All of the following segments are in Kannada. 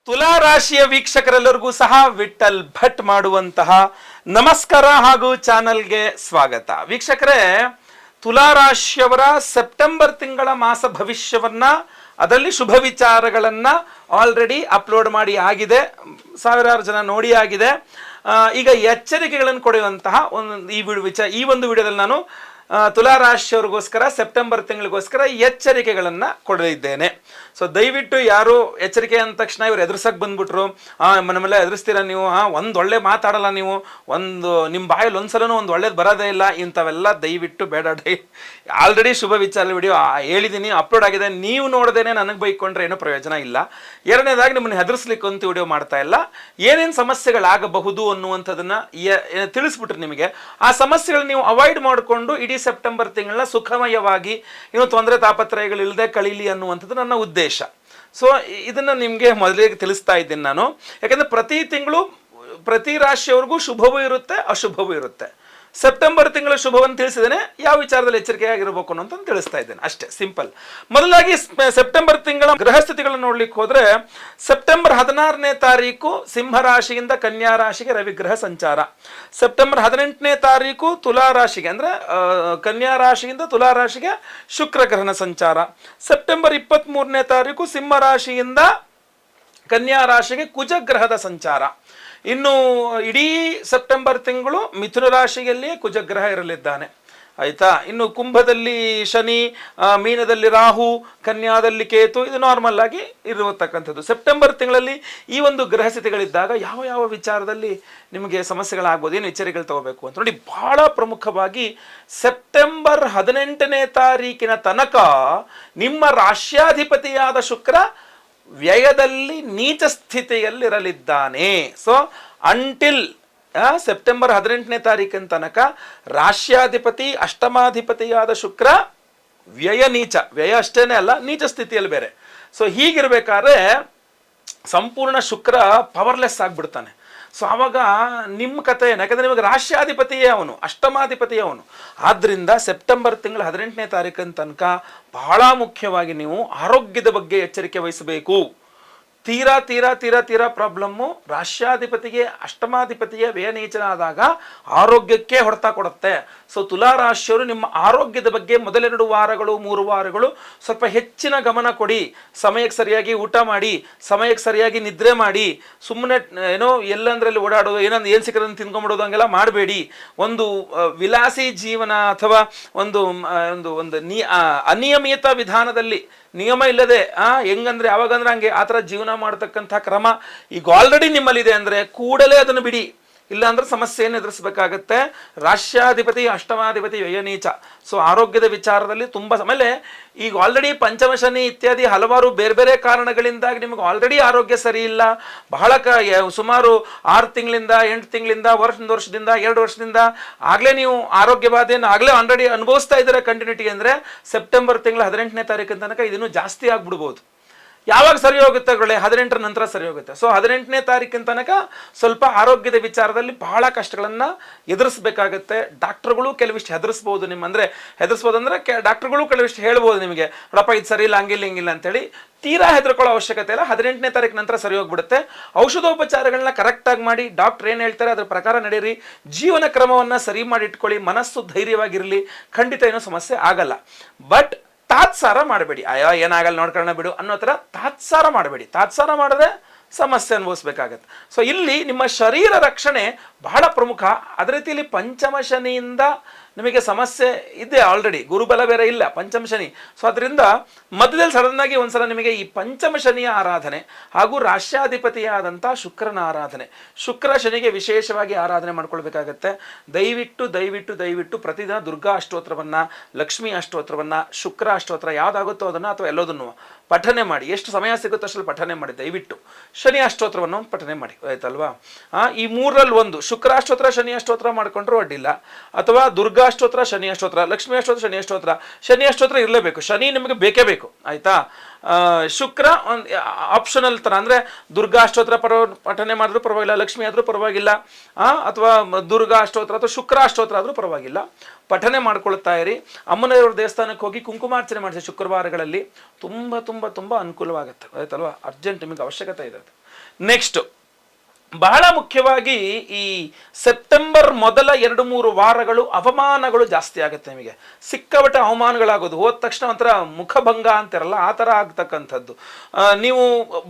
ತುಲಾ ರಾಶಿಯ ವೀಕ್ಷಕರೆಲ್ಲರಿಗೂ ಸಹ ವಿಠಲ್ ಭಟ್ ಮಾಡುವಂತಹ ನಮಸ್ಕಾರ ಹಾಗೂ ಚಾನಲ್ಗೆ ಸ್ವಾಗತ. ವೀಕ್ಷಕರೇ, ತುಲಾ ರಾಶಿಯವರ ಸೆಪ್ಟೆಂಬರ್ ತಿಂಗಳ ಮಾಸ ಭವಿಷ್ಯವನ್ನ, ಅದರಲ್ಲಿ ಶುಭ ವಿಚಾರಗಳನ್ನ ಆಲ್ರೆಡಿ ಅಪ್ಲೋಡ್ ಮಾಡಿ ಆಗಿದೆ, ಸಾವಿರಾರು ಜನ ನೋಡಿ ಆಗಿದೆ. ಈಗ ಎಚ್ಚರಿಕೆಗಳನ್ನು ಕೊಡುವಂತಹ ಈ ಒಂದು ವಿಡಿಯೋದಲ್ಲಿ ನಾನು ತುಲಾ ರಾಶಿಯವರಿಗೋಸ್ಕರ ಸೆಪ್ಟೆಂಬರ್ ತಿಂಗಳಿಗೋಸ್ಕರ ಎಚ್ಚರಿಕೆಗಳನ್ನು ಕೊಡಲಿದ್ದೇನೆ. ಸೊ ದಯವಿಟ್ಟು ಯಾರು ಎಚ್ಚರಿಕೆ ಅಂದ ತಕ್ಷಣ ಇವ್ರು ಎದುರ್ಸಕ್ಕೆ ಬಂದ್ಬಿಟ್ರು, ನಮ್ಮೆಲ್ಲ ಎದುರಿಸ್ತೀರ ನೀವು, ಒಂದು ಒಳ್ಳೆ ಮಾತಾಡಲ್ಲ ನೀವು, ನಿಮ್ಮ ಬಾಯಲ್ಲಿ ಒಂದ್ಸಲನೂ ಒಂದು ಒಳ್ಳೇದು ಬರೋದೇ ಇಲ್ಲ, ಇಂಥವೆಲ್ಲ ದಯವಿಟ್ಟು ಬೇಡ. ಆಲ್ರೆಡಿ ಶುಭ ವಿಚಾರ ವಿಡಿಯೋ ಹೇಳಿದ್ದೀನಿ, ಅಪ್ಲೋಡ್ ಆಗಿದೆ. ನೀವು ನೋಡ್ದೇನೆ ನನಗೆ ಬೈಕೊಂಡ್ರೆ ಏನೂ ಪ್ರಯೋಜನ ಇಲ್ಲ. ಎರಡನೇದಾಗಿ ನಿಮ್ಮನ್ನು ಹೆದರ್ಸ್ಲಿಕ್ಕೆ ಅಂತ ವಿಡಿಯೋ ಮಾಡ್ತಾ ಇಲ್ಲ, ಏನೇನು ಸಮಸ್ಯೆಗಳಾಗಬಹುದು ಅನ್ನುವಂಥದ್ದನ್ನ ತಿಳಿಸ್ಬಿಟ್ರೆ ನಿಮಗೆ ಆ ಸಮಸ್ಯೆಗಳನ್ನ ನೀವು ಅವಾಯ್ಡ್ ಮಾಡಿಕೊಂಡು ಇಡೀ ಸೆಪ್ಟೆಂಬರ್ ತಿಂಗಳನ್ನ ಸುಖಮಯವಾಗಿ ಇನ್ನು ತೊಂದರೆ ತಾಪತ್ರಯಗಳಿಲ್ಲದೆ ಕಳೀಲಿ ಅನ್ನುವಂಥದ್ದು ನನ್ನ ಉದ್ದೇಶ. ಸೊ ಇದನ್ನ ನಿಮಗೆ ಮೊದಲಿಗೆ ತಿಳಿಸ್ತಾ ಇದ್ದೀನಿ ನಾನು, ಯಾಕಂದ್ರೆ ಪ್ರತಿ ತಿಂಗಳು ಪ್ರತಿ ರಾಶಿಯವರೆಗೂ ಶುಭವೂ ಇರುತ್ತೆ, ಅಶುಭವೂ ಇರುತ್ತೆ. ಸೆಪ್ಟೆಂಬರ್ ತಿಂಗಳ ಶುಭವನ್ನು ತಿಳಿಸಿದ್ದೇನೆ, ಯಾವ ವಿಚಾರದಲ್ಲಿ ಎಚ್ಚರಿಕೆಯಾಗಿರಬೇಕು ಅನ್ನೋಂತ ತಿಳಿಸ್ತಾ ಇದ್ದೇನೆ, ಅಷ್ಟೇ ಸಿಂಪಲ್. ಮೊದಲಾಗಿ ಸೆಪ್ಟೆಂಬರ್ ತಿಂಗಳ ಗ್ರಹಸ್ಥಿತಿಗಳನ್ನು ನೋಡ್ಲಿಕ್ಕೆ ಹೋದ್ರೆ, ಸೆಪ್ಟೆಂಬರ್ 16ನೇ ತಾರೀಕು ಸಿಂಹ ರಾಶಿಯಿಂದ ಕನ್ಯಾ ರಾಶಿಗೆ ರವಿಗ್ರಹ ಸಂಚಾರ. ಸೆಪ್ಟೆಂಬರ್ 18ನೇ ತಾರೀಕು ತುಲಾ ರಾಶಿಗೆ ಅಂದ್ರೆ ಕನ್ಯಾ ರಾಶಿಯಿಂದ ತುಲಾ ರಾಶಿಗೆ ಶುಕ್ರ ಗ್ರಹನ ಸಂಚಾರ. ಸೆಪ್ಟೆಂಬರ್ 23ನೇ ತಾರೀಕು ಸಿಂಹ ರಾಶಿಯಿಂದ ಕನ್ಯಾ ರಾಶಿಗೆ ಕುಜಗ್ರಹದ ಸಂಚಾರ. ಇನ್ನು ಇಡೀ ಸೆಪ್ಟೆಂಬರ್ ತಿಂಗಳು ಮಿಥುನ ರಾಶಿಯಲ್ಲಿ ಕುಜಗ್ರಹ ಇರಲಿದ್ದಾನೆ, ಆಯ್ತಾ. ಇನ್ನು ಕುಂಭದಲ್ಲಿ ಶನಿ, ಮೀನದಲ್ಲಿ ರಾಹು, ಕನ್ಯಾದಲ್ಲಿ ಕೇತು, ಇದು ನಾರ್ಮಲ್ ಆಗಿ ಇರತಕ್ಕಂಥದ್ದು. ಸೆಪ್ಟೆಂಬರ್ ತಿಂಗಳಲ್ಲಿ ಈ ಒಂದು ಗ್ರಹ ಸ್ಥಿತಿಗಳಿದ್ದಾಗ ಯಾವ ಯಾವ ವಿಚಾರದಲ್ಲಿ ನಿಮಗೆ ಸಮಸ್ಯೆಗಳಾಗ್ಬೋದು, ಏನು ಎಚ್ಚರಿಕೆಗಳು ತಗೋಬೇಕು ಅಂತ ನೋಡಿ. ಬಹಳ ಪ್ರಮುಖವಾಗಿ ಸೆಪ್ಟೆಂಬರ್ 18ನೇ ತಾರೀಕಿನ ತನಕ ನಿಮ್ಮ ರಾಶ್ಯಾಧಿಪತಿಯಾದ ಶುಕ್ರ ವ್ಯಯದಲ್ಲಿ ನೀಚ ಸ್ಥಿತಿಯಲ್ಲಿರಲಿದ್ದಾನೆ. ಸೊ ಅಂಟಿಲ್ ಸೆಪ್ಟೆಂಬರ್ 18ನೇ ತಾರೀಕಿನ ತನಕ ರಾಶ್ಯಾಧಿಪತಿ ಅಷ್ಟಮಾಧಿಪತಿಯಾದ ಶುಕ್ರ ವ್ಯಯ ನೀಚ, ವ್ಯಯ ಅಷ್ಟೇನೆ ಅಲ್ಲ, ನೀಚ ಸ್ಥಿತಿಯಲ್ಲಿ ಬೇರೆ. ಸೊ ಹೀಗಿರ್ಬೇಕಾದ್ರೆ ಸಂಪೂರ್ಣ ಶುಕ್ರ ಪವರ್ಲೆಸ್ ಆಗಿಬಿಡ್ತಾನೆ. ಸೊ ಆವಾಗ ನಿಮ್ಮ ಕಥೆ ಏನು, ಯಾಕಂದರೆ ನಿಮಗೆ ರಾಶ್ಯಾಧಿಪತಿಯೇ ಅವನು, ಅಷ್ಟಮಾಧಿಪತಿಯೇ ಅವನು. ಆದ್ದರಿಂದ ಸೆಪ್ಟೆಂಬರ್ ತಿಂಗಳ 18ನೇ ತಾರೀಕಿನ ತನಕ ಬಹಳ ಮುಖ್ಯವಾಗಿ ನೀವು ಆರೋಗ್ಯದ ಬಗ್ಗೆ ಎಚ್ಚರಿಕೆ ವಹಿಸಬೇಕು. ತೀರಾ ತೀರಾ ತೀರಾ ತೀರಾ ಪ್ರಾಬ್ಲಮ್ಮು ರಾಶ್ಯಾಧಿಪತಿಗೆ ಅಷ್ಟಮಾಧಿಪತಿಗೆ ವ್ಯಯನೀಚನಾದಾಗ ಆರೋಗ್ಯಕ್ಕೆ ಹೊಡೆತ ಕೊಡುತ್ತೆ. ಸೊ ತುಲಾ ರಾಶಿಯವರು ನಿಮ್ಮ ಆರೋಗ್ಯದ ಬಗ್ಗೆ ಮೊದಲೆರಡು ವಾರಗಳು 3 ವಾರಗಳು ಸ್ವಲ್ಪ ಹೆಚ್ಚಿನ ಗಮನ ಕೊಡಿ. ಸಮಯಕ್ಕೆ ಸರಿಯಾಗಿ ಊಟ ಮಾಡಿ, ಸಮಯಕ್ಕೆ ಸರಿಯಾಗಿ ನಿದ್ರೆ ಮಾಡಿ, ಸುಮ್ಮನೆ ಏನೋ ಎಲ್ಲಂದ್ರಲ್ಲಿ ಓಡಾಡೋದು, ಏನು ಸಿಕ್ಕದನ್ನು ತಿನ್ಕೊಂಬಿಡೋದು ಹಂಗೆಲ್ಲ ಮಾಡಬೇಡಿ. ಒಂದು ವಿಲಾಸಿ ಜೀವನ ಅಥವಾ ಒಂದು ಒಂದು ಒಂದು ಅನಿಯಮಿತ ವಿಧಾನದಲ್ಲಿ, ನಿಯಮ ಇಲ್ಲದೆ ಹೆಂಗಂದ್ರೆ ಯಾವಾಗಂದ್ರೆ ಹಂಗೆ ಆ ಥರ ಜೀವನ ಮಾಡತಕ್ಕಂಥ ಕ್ರಮ ಈಗ ಆಲ್ರೆಡಿ ನಿಮ್ಮಲ್ಲಿದೆ ಅಂದರೆ ಕೂಡಲೇ ಅದನ್ನು ಬಿಡಿ, ಇಲ್ಲಾಂದ್ರೆ ಸಮಸ್ಯೆಯನ್ನು ಎದುರಿಸಬೇಕಾಗತ್ತೆ. ರಾಶ್ಯಾಧಿಪತಿ ಅಷ್ಟಮಾಧಿಪತಿ ವ್ಯಯನೀಚ. ಸೊ ಆರೋಗ್ಯದ ವಿಚಾರದಲ್ಲಿ ತುಂಬ ಆಮೇಲೆ ಈಗ ಆಲ್ರೆಡಿ ಪಂಚಮ ಶನಿ ಇತ್ಯಾದಿ ಹಲವಾರು ಬೇರೆ ಬೇರೆ ಕಾರಣಗಳಿಂದಾಗಿ ನಿಮಗೆ ಆಲ್ರೆಡಿ ಆರೋಗ್ಯ ಸರಿ ಇಲ್ಲ. ಬಹಳ ಸುಮಾರು 6 ತಿಂಗಳಿಂದ 8 ತಿಂಗಳಿಂದ ವರ್ಷದಿಂದ 2 ವರ್ಷದಿಂದ ಆಗಲೇ ನೀವು ಆರೋಗ್ಯ ಬಾಧೆಯನ್ನು ಆಗಲೇ ಆಲ್ರೆಡಿ ಅನುಭವಿಸ್ತಾ ಇದ್ದೀರಾ ಕಂಟಿನ್ಯೂಟಿ ಅಂದರೆ ಸೆಪ್ಟೆಂಬರ್ ತಿಂಗಳ 18ನೇ ತಾರೀಕಿನ ತನಕ ಇದನ್ನು ಜಾಸ್ತಿ ಆಗ್ಬಿಡ್ಬೋದು. ಯಾವಾಗ ಸರಿ ಹೋಗುತ್ತೆ ಒಳ್ಳೆ 18ರ ನಂತರ ಸರಿ ಹೋಗುತ್ತೆ. ಸೊ 18ನೇ ತಾರೀಕಿನ ತನಕ ಸ್ವಲ್ಪ ಆರೋಗ್ಯದ ವಿಚಾರದಲ್ಲಿ ಬಹಳ ಕಷ್ಟಗಳನ್ನು ಎದುರಿಸಬೇಕಾಗತ್ತೆ. ಡಾಕ್ಟರ್ಗಳು ಕೆಲವಿಷ್ಟು ಹೆದರಿಸ್ಬೋದು, ಹೆದರಿಸ್ಬೋದು ಅಂದರೆ ಡಾಕ್ಟರ್ಗಳು ಕೆಲವಿಷ್ಟು ಹೇಳ್ಬೋದು ನಿಮಗೆ, ನೋಡಪ್ಪ ಇದು ಸರಿ ಇಲ್ಲ, ಹಂಗಿಲ್ಲ ಹಿಂಗಿಲ್ಲ ಅಂತೇಳಿ. ತೀರಾ ಹೆದರ್ಕೊಳ್ಳೋ ಅವಶ್ಯಕತೆ ಇಲ್ಲ, 18ನೇ ತಾರೀಕು ನಂತರ ಸರಿ ಹೋಗ್ಬಿಡುತ್ತೆ. ಔಷಧೋಪಚಾರಗಳನ್ನ ಕರೆಕ್ಟಾಗಿ ಮಾಡಿ, ಡಾಕ್ಟರ್ ಏನು ಹೇಳ್ತಾರೆ ಅದ್ರ ಪ್ರಕಾರ ನಡೆಯಿರಿ, ಜೀವನ ಕ್ರಮವನ್ನು ಸರಿ ಮಾಡಿ ಇಟ್ಕೊಳ್ಳಿ, ಮನಸ್ಸು ಧೈರ್ಯವಾಗಿರಲಿ, ಖಂಡಿತ ಏನೂ ಸಮಸ್ಯೆ ಆಗಲ್ಲ. ಬಟ್ ತಾತ್ಸಾರ ಮಾಡಬೇಡಿ, ಅಯ್ಯೋ ಏನಾಗಲ್ಲ ನೋಡ್ಕೊಳ್ಳೋಣ ಬಿಡು ಅನ್ನೋ ಥರ ತಾತ್ಸಾರ ಮಾಡಬೇಡಿ. ತಾತ್ಸಾರ ಮಾಡಿದ್ರೆ ಸಮಸ್ಯೆ ಅನುಭವಿಸ್ಬೇಕಾಗತ್ತೆ. ಸೊ ಇಲ್ಲಿ ನಿಮ್ಮ ಶರೀರ ರಕ್ಷಣೆ ಬಹಳ ಪ್ರಮುಖ. ಅದೇ ರೀತಿಯಲ್ಲಿ ಪಂಚಮ ಶನಿಯಿಂದ ನಿಮಗೆ ಸಮಸ್ಯೆ ಇದೆ, ಆಲ್ರೆಡಿ ಗುರುಬಲ ಬೇರೆ ಇಲ್ಲ, ಪಂಚಮ ಶನಿ. ಸೊ ಅದರಿಂದ ಮಧ್ಯದಲ್ಲಿ ಸಡನ್ ಆಗಿ ಒಂದ್ಸಲ ನಿಮಗೆ ಈ ಪಂಚಮ ಶನಿಯ ಆರಾಧನೆ ಹಾಗೂ ರಾಶ್ಯಾಧಿಪತಿಯಾದಂಥ ಶುಕ್ರನ ಆರಾಧನೆ, ಶುಕ್ರ ಶನಿಗೆ ವಿಶೇಷವಾಗಿ ಆರಾಧನೆ ಮಾಡ್ಕೊಳ್ಬೇಕಾಗತ್ತೆ. ದಯವಿಟ್ಟು ದಯವಿಟ್ಟು ದಯವಿಟ್ಟು ಪ್ರತಿದಿನ ದುರ್ಗಾ ಅಷ್ಟೋತ್ರವನ್ನು, ಲಕ್ಷ್ಮೀ ಅಷ್ಟೋತ್ರವನ್ನು, ಶುಕ್ರ ಅಷ್ಟೋತ್ರ ಯಾವುದಾಗುತ್ತೋ ಅದನ್ನು ಅಥವಾ ಎಲ್ಲೋದನ್ನು ಪಠನೆ ಮಾಡಿ. ಎಷ್ಟು ಸಮಯ ಸಿಗುತ್ತೋ ಅಷ್ಟರಲ್ಲಿ ಪಠನೆ ಮಾಡಿ. ದಯವಿಟ್ಟು ಶನಿ ಅಷ್ಟೋತ್ರವನ್ನು ಪಠನೆ ಮಾಡಿ, ಆಯ್ತಲ್ವಾ. ಈ 3ರಲ್ಲಿ ಒಂದು ಶುಕ್ರ ಅಷ್ಟೋತ್ರ ಶನಿ ಅಷ್ಟೋತ್ರ ಮಾಡ್ಕೊಂಡ್ರೂ ಅಡ್ಡಿಲ್ಲ, ಅಥವಾ ದುರ್ಗಾ ಅಷ್ಟೋತ್ರ ಶನಿ ಅಷ್ಟೋತ್ರ, ಲಕ್ಷ್ಮೀ ಅಷ್ಟೋತ್ರ ಶನಿ ಅಷ್ಟೋತ್ರ. ಶನಿ ಅಷ್ಟೋತ್ರ ಇರಲೇಬೇಕು, ಶನಿ ನಿಮಗೆ ಬೇಕೇ ಬೇಕು, ಆಯ್ತಾ. ಶುಕ್ರ ಒಂದು ಆಪ್ಷನಲ್ ಥರ, ಅಂದರೆ ದುರ್ಗಾ ಅಷ್ಟೋತ್ರ ಪಠನೆ ಮಾಡಿದ್ರೂ ಪರವಾಗಿಲ್ಲ, ಲಕ್ಷ್ಮಿ ಆದರೂ ಪರವಾಗಿಲ್ಲ, ಅಥವಾ ದುರ್ಗಾ ಅಷ್ಟೋತ್ರ ಅಥವಾ ಶುಕ್ರ ಅಷ್ಟೋತ್ರ ಆದರೂ ಪರವಾಗಿಲ್ಲ, ಪಠನೆ ಮಾಡ್ಕೊಳ್ತಾ ಇರಿ. ಅಮ್ಮನವ್ರ ದೇವಸ್ಥಾನಕ್ಕೆ ಹೋಗಿ ಕುಂಕುಮಾರ್ಚನೆ ಮಾಡಿಸಿ ಶುಕ್ರವಾರಗಳಲ್ಲಿ ತುಂಬ ತುಂಬ ತುಂಬ ಅನುಕೂಲವಾಗುತ್ತೆ, ಆಯ್ತಲ್ವಾ? ಅರ್ಜೆಂಟ್ ನಿಮಗೆ ಅವಶ್ಯಕತೆ ಇದೆ. ನೆಕ್ಸ್ಟ್ ಬಹಳ ಮುಖ್ಯವಾಗಿ ಈ ಸೆಪ್ಟೆಂಬರ್ ಮೊದಲ 2-3 ವಾರಗಳು ಅವಮಾನಗಳು ಜಾಸ್ತಿ ಆಗುತ್ತೆ. ನಿಮಗೆ ಸಿಕ್ಕಾಪಟ್ಟೆ ಅವಮಾನಗಳಾಗೋದು, ಹೋದ ತಕ್ಷಣ ಒಂಥರ ಮುಖಭಂಗ ಅಂತಿರಲ್ಲ, ಆ ಥರ ಆಗ್ತಕ್ಕಂಥದ್ದು. ನೀವು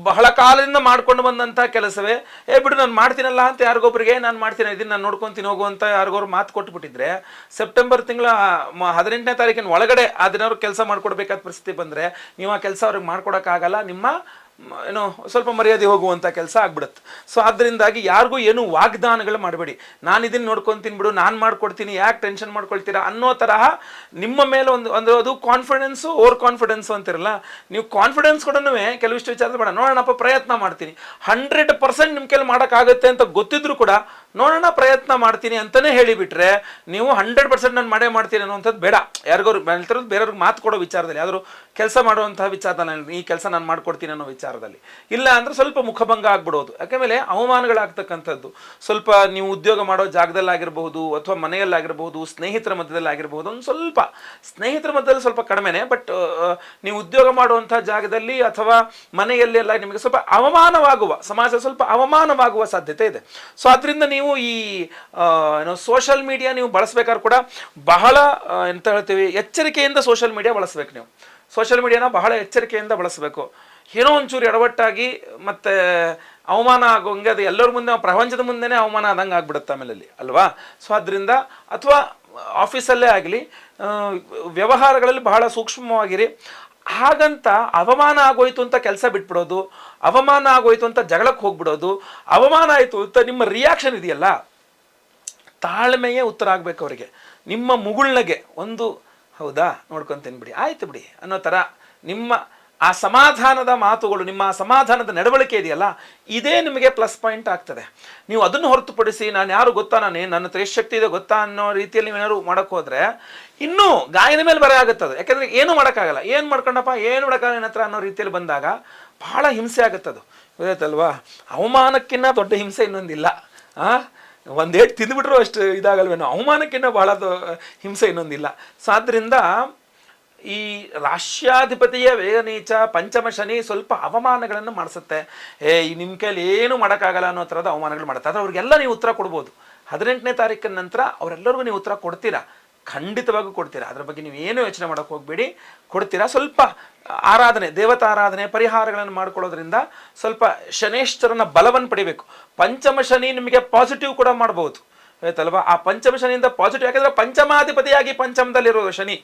ಬಹಳ ಕಾಲದಿಂದ ಮಾಡ್ಕೊಂಡು ಬಂದಂಥ ಕೆಲಸವೇ ಬಿಡು ನಾನು ಮಾಡ್ತೀನಲ್ಲ ಅಂತ ಯಾರಿಗೊಬ್ರಿಗೆ ನಾನು ಮಾಡ್ತೀನಿ, ಇದನ್ನು ನಾನು ನೋಡ್ಕೊತೀನಿ ಹೋಗುವಂತ ಯಾರಿಗೋರು ಮಾತು ಕೊಟ್ಬಿಟ್ಟಿದ್ರೆ ಸೆಪ್ಟೆಂಬರ್ ತಿಂಗಳ 18ನೇ ತಾರೀಕಿನ ಒಳಗಡೆ ಆ ದಿನವ್ರು ಕೆಲಸ ಮಾಡ್ಕೊಡ್ಬೇಕಾದ ಪರಿಸ್ಥಿತಿ ಬಂದರೆ ನೀವು ಆ ಕೆಲಸ ಅವ್ರಿಗೆ ಮಾಡ್ಕೊಡೋಕ್ಕಾಗಲ್ಲ, ನಿಮ್ಮ ಏನೋ ಸ್ವಲ್ಪ ಮರ್ಯಾದೆ ಹೋಗುವಂಥ ಕೆಲಸ ಆಗ್ಬಿಡುತ್ತೆ. ಸೊ ಅದರಿಂದಾಗಿ ಯಾರಿಗೂ ಏನು ವಾಗ್ದಾನಗಳು ಮಾಡಬೇಡಿ, ನಾನು ಇದನ್ನು ನೋಡ್ಕೊತೀನಿ ಬಿಡು, ನಾನು ಮಾಡ್ಕೊಡ್ತೀನಿ, ಯಾಕೆ ಟೆನ್ಷನ್ ಮಾಡ್ಕೊಳ್ತೀರಾ ಅನ್ನೋ ತರಹ ನಿಮ್ಮ ಮೇಲೆ ಒಂದು ಅದು ಕಾನ್ಫಿಡೆನ್ಸು ಓವರ್ ಕಾನ್ಫಿಡೆನ್ಸು ಅಂತಿರಲ್ಲ, ನೀವು ಕಾನ್ಫಿಡೆನ್ಸ್ ಕೂಡ ಕೆಲವಿಷ್ಟು ವಿಚಾರದ ಬೇಡ, ನೋಡೋಣಪ್ಪ ಪ್ರಯತ್ನ ಮಾಡ್ತೀನಿ, 100% ನಿಮ್ಮ ಕೈಲಿ ಮಾಡೋಕ್ಕಾಗುತ್ತೆ ಅಂತ ಗೊತ್ತಿದ್ರು ಕೂಡ ನೋಡೋಣ ಪ್ರಯತ್ನ ಮಾಡ್ತೀನಿ ಅಂತಲೇ ಹೇಳಿಬಿಟ್ರೆ ನೀವು 100% ನಾನು ಮಾಡೇ ಮಾಡ್ತೀನಿ ಅನ್ನೋವಂಥದ್ದು ಬೇಡ. ಯಾರಿಗೋರು ಬೇರೆಯವ್ರಿಗೆ ಮಾತು ಕೊಡೋ ವಿಚಾರದಲ್ಲಿ, ಯಾರು ಕೆಲಸ ಮಾಡುವಂತಹ ವಿಚಾರದಲ್ಲಿ ಈ ಕೆಲಸ ನಾನು ಮಾಡ್ಕೊಡ್ತೀನಿ ಅನ್ನೋ ವಿಚಾರದಲ್ಲಿ ಇಲ್ಲ ಅಂದರೆ ಸ್ವಲ್ಪ ಮುಖಭಂಗ ಆಗ್ಬಿಡೋದು. ಯಾಕೆಂದರೆ ಅವಮಾನಗಳಾಗ್ತಕ್ಕಂಥದ್ದು ಸ್ವಲ್ಪ ನೀವು ಉದ್ಯೋಗ ಮಾಡೋ ಜಾಗದಲ್ಲಾಗಿರ್ಬಹುದು ಅಥವಾ ಮನೆಯಲ್ಲಾಗಿರ್ಬಹುದು, ಸ್ನೇಹಿತರ ಮಧ್ಯದಲ್ಲಿ ಆಗಿರ್ಬಹುದು, ಒಂದು ಸ್ವಲ್ಪ ಸ್ನೇಹಿತರ ಮಧ್ಯದಲ್ಲಿ ಸ್ವಲ್ಪ ಕಡಿಮೆನೆ, ಬಟ್ ನೀವು ಉದ್ಯೋಗ ಮಾಡುವಂಥ ಜಾಗದಲ್ಲಿ ಅಥವಾ ಮನೆಯಲ್ಲಿ ಎಲ್ಲ ನಿಮಗೆ ಸ್ವಲ್ಪ ಅವಮಾನವಾಗುವ, ಸಮಾಜ ಸ್ವಲ್ಪ ಅವಮಾನವಾಗುವ ಸಾಧ್ಯತೆ ಇದೆ. ಸೊ ಅದರಿಂದ ನೀವು ಈ ಸೋಷಲ್ ಮೀಡಿಯಾ ನೀವು ಬಳಸಬೇಕಾದ್ರೆ ಕೂಡ ಬಹಳ ಎಂತ ಹೇಳ್ತೀವಿ ಎಚ್ಚರಿಕೆಯಿಂದ ಸೋಷಲ್ ಮೀಡಿಯಾ ಬಳಸಬೇಕು. ನೀವು ಸೋಷಲ್ ಮೀಡಿಯಾನ ಬಹಳ ಎಚ್ಚರಿಕೆಯಿಂದ ಬಳಸಬೇಕು. ಏನೋ ಒಂಚೂರು ಎಡವಟ್ಟಾಗಿ ಮತ್ತೆ ಅವಮಾನ ಆಗೋಂಗೆ ಅದು ಎಲ್ಲರ ಮುಂದೆ, ಪ್ರಪಂಚದ ಮುಂದೆನೇ ಅವಮಾನ ಆದಂಗೆ ಆಗ್ಬಿಡುತ್ತೆ ಆಮೇಲೆ ಅಲ್ವಾ? ಸೊ ಅದರಿಂದ ಅಥವಾ ಆಫೀಸಲ್ಲೇ ಆಗಲಿ ವ್ಯವಹಾರಗಳಲ್ಲಿ ಬಹಳ ಸೂಕ್ಷ್ಮವಾಗಿರಿ. ಹಾಗಂತ ಅವಮಾನ ಆಗೋಯ್ತು ಅಂತ ಕೆಲಸ ಬಿಟ್ಬಿಡೋದು, ಅವಮಾನ ಆಗೋಯ್ತು ಅಂತ ಜಗಳಕ್ಕೆ ಹೋಗ್ಬಿಡೋದು, ಅವಮಾನ ಆಯಿತು ಅಂತ ನಿಮ್ಮ ರಿಯಾಕ್ಷನ್ ಇದೆಯಲ್ಲ, ತಾಳ್ಮೆಯೇ ಉತ್ತರ ಆಗಬೇಕು ಅವರಿಗೆ. ನಿಮ್ಮ ಮುಗುಳ್ನಗೆ ಒಂದು ಹೌದಾ ನೋಡ್ಕೊತೀನಿ ಬಿಡಿ, ಆಯ್ತು ಬಿಡಿ ಅನ್ನೋ ಥರ ನಿಮ್ಮ ಆ ಸಮಾಧಾನದ ಮಾತುಗಳು, ನಿಮ್ಮ ಸಮಾಧಾನದ ನಡವಳಿಕೆ ಇದೆಯಲ್ಲ, ಇದೇ ನಿಮಗೆ ಪ್ಲಸ್ ಪಾಯಿಂಟ್ ಆಗ್ತದೆ. ನೀವು ಅದನ್ನು ಹೊರತುಪಡಿಸಿ ನಾನು ಯಾರು ಗೊತ್ತಾ, ನನ್ನ ಹತ್ರ ಎಷ್ಟು ಶಕ್ತಿ ಇದೆ ಗೊತ್ತಾ ಅನ್ನೋ ರೀತಿಯಲ್ಲಿ ನೀವೇನಾದ್ರು ಮಾಡೋಕ್ಕೆ ಹೋದರೆ ಇನ್ನೂ ಗಾಯದ ಮೇಲೆ ಬರ ಆಗುತ್ತದೆ. ಯಾಕೆಂದರೆ ಏನು ಮಾಡೋಕ್ಕಾಗಲ್ಲ, ಏನು ಮಾಡ್ಕೊಂಡಪ್ಪ ಏನು ಮಾಡೋಕ್ಕಾಗಲ್ಲ ನನ್ನ ಹತ್ರ ಅನ್ನೋ ರೀತಿಯಲ್ಲಿ ಬಂದಾಗ ಬಹಳ ಹಿಂಸೆ ಆಗುತ್ತದು, ಗೊತ್ತಾಯ್ತಲ್ವಾ? ಅವಮಾನಕ್ಕಿಂತ ದೊಡ್ಡ ಹಿಂಸೆ ಇನ್ನೊಂದಿಲ್ಲ. ಒಂದೇಟು ತಿಂದುಬಿಟ್ರು ಅಷ್ಟು ಇದಾಗಲ್ವೇನೋ, ಅವಮಾನಕ್ಕಿಂತ ಬಹಳ ಹಿಂಸೆ ಇನ್ನೊಂದಿಲ್ಲ. ಸೊ ಆದ್ದರಿಂದ ಈ ರಾಷ್ಟ್ರಾಧಿಪತಿಯ ವೇಗನೀಚ ಪಂಚಮ ಶನಿ ಸ್ವಲ್ಪ ಅವಮಾನಗಳನ್ನು ಮಾಡಿಸುತ್ತೆ. ನಿಮ್ಮ ಕೈಲಿ ಏನು ಮಾಡೋಕ್ಕಾಗಲ್ಲ ಅನ್ನೋ ಥರದ ಅವಮಾನಗಳು ಮಾಡುತ್ತೆ. ಆದರೆ ಅವ್ರಿಗೆಲ್ಲ ನೀವು ಉತ್ತರ ಕೊಡ್ಬೋದು. 18ನೇ ತಾರೀಕಿನ ನಂತರ ಅವರೆಲ್ಲರಿಗೂ ನೀವು ಉತ್ತರ ಕೊಡ್ತೀರಾ, ಖಂಡಿತವಾಗೂ ಕೊಡ್ತೀರಾ. ಅದ್ರ ಬಗ್ಗೆ ನೀವು ಏನು ಯೋಚನೆ ಮಾಡೋಕ್ಕೆ ಹೋಗಬೇಡಿ, ಕೊಡ್ತೀರಾ. ಸ್ವಲ್ಪ ಆರಾಧನೆ, ದೇವತಾ ಆರಾಧನೆ, ಪರಿಹಾರಗಳನ್ನು ಮಾಡ್ಕೊಳ್ಳೋದ್ರಿಂದ ಸ್ವಲ್ಪ ಶನೇಶ್ವರನ ಬಲವನ್ನು ಪಡಿಬೇಕು. ಪಂಚಮ ಶನಿ ನಿಮಗೆ ಪಾಸಿಟಿವ್ ಕೂಡ ಮಾಡ್ಬೋದು, ಆಯ್ತಲ್ವಾ? ಆ ಪಂಚಮ ಶನಿಯಿಂದ ಪಾಸಿಟಿವ್, ಯಾಕಂದರೆ ಪಂಚಮಾಧಿಪತಿಯಾಗಿ ಪಂಚಮದಲ್ಲಿರೋದು ಶನಿ.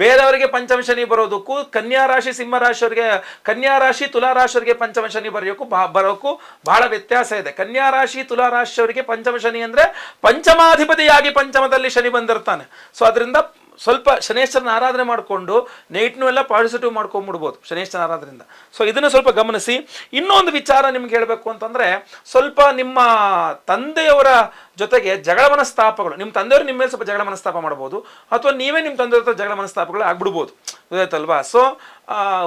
ಬೇರೆಯವರಿಗೆ ಪಂಚಮ ಶನಿ ಬರೋದಕ್ಕೂ ಕನ್ಯಾ ರಾಶಿ ಸಿಂಹ ರಾಶಿಯವರಿಗೆ, ಕನ್ಯಾ ರಾಶಿ ತುಲಾ ರಾಶಿಯವರಿಗೆ ಪಂಚಮ ಶನಿ ಬರೋಕ್ಕೂ ಬಹಳ ವ್ಯತ್ಯಾಸ ಇದೆ. ಕನ್ಯಾ ರಾಶಿ ತುಲಾ ರಾಶಿಯವರಿಗೆ ಪಂಚಮ ಶನಿ ಅಂದರೆ ಪಂಚಮಾಧಿಪತಿಯಾಗಿ ಪಂಚಮದಲ್ಲಿ ಶನಿ ಬಂದಿರ್ತಾನೆ. ಸೊ ಅದರಿಂದ ಸ್ವಲ್ಪ ಶನೇಶ್ವರನ ಆರಾಧನೆ ಮಾಡಿಕೊಂಡು ನೆಗೆಟಿವ್ ಎಲ್ಲ ಪಾಸಿಟಿವ್ ಮಾಡ್ಕೊಂಡ್ಬಿಡ್ಬೋದು ಶನೇಶ್ವರನ ಆರಾಧನೆಯಿಂದ. ಸೊ ಇದನ್ನು ಸ್ವಲ್ಪ ಗಮನಿಸಿ. ಇನ್ನೊಂದು ವಿಚಾರ ನಿಮ್ಗೆ ಹೇಳಬೇಕು ಅಂತಂದರೆ, ಸ್ವಲ್ಪ ನಿಮ್ಮ ತಂದೆಯವರ ಜೊತೆಗೆ ಜಗಳ ಮನಸ್ತಾಪಗಳು, ನಿಮ್ಮ ತಂದೆಯವರು ನಿಮ್ಮ ಮೇಲೆ ಸ್ವಲ್ಪ ಜಗಳ ಮನಸ್ತಾಪ ಮಾಡ್ಬೋದು, ಅಥವಾ ನೀವೇ ನಿಮ್ಮ ತಂದೆಯವ್ರ ಹತ್ರ ಜಗಳ ಮನಸ್ತಾಪಗಳು ಆಗ್ಬಿಡ್ಬೋದು, ಗೊತ್ತಾಯ್ತಲ್ವಾ? ಸೊ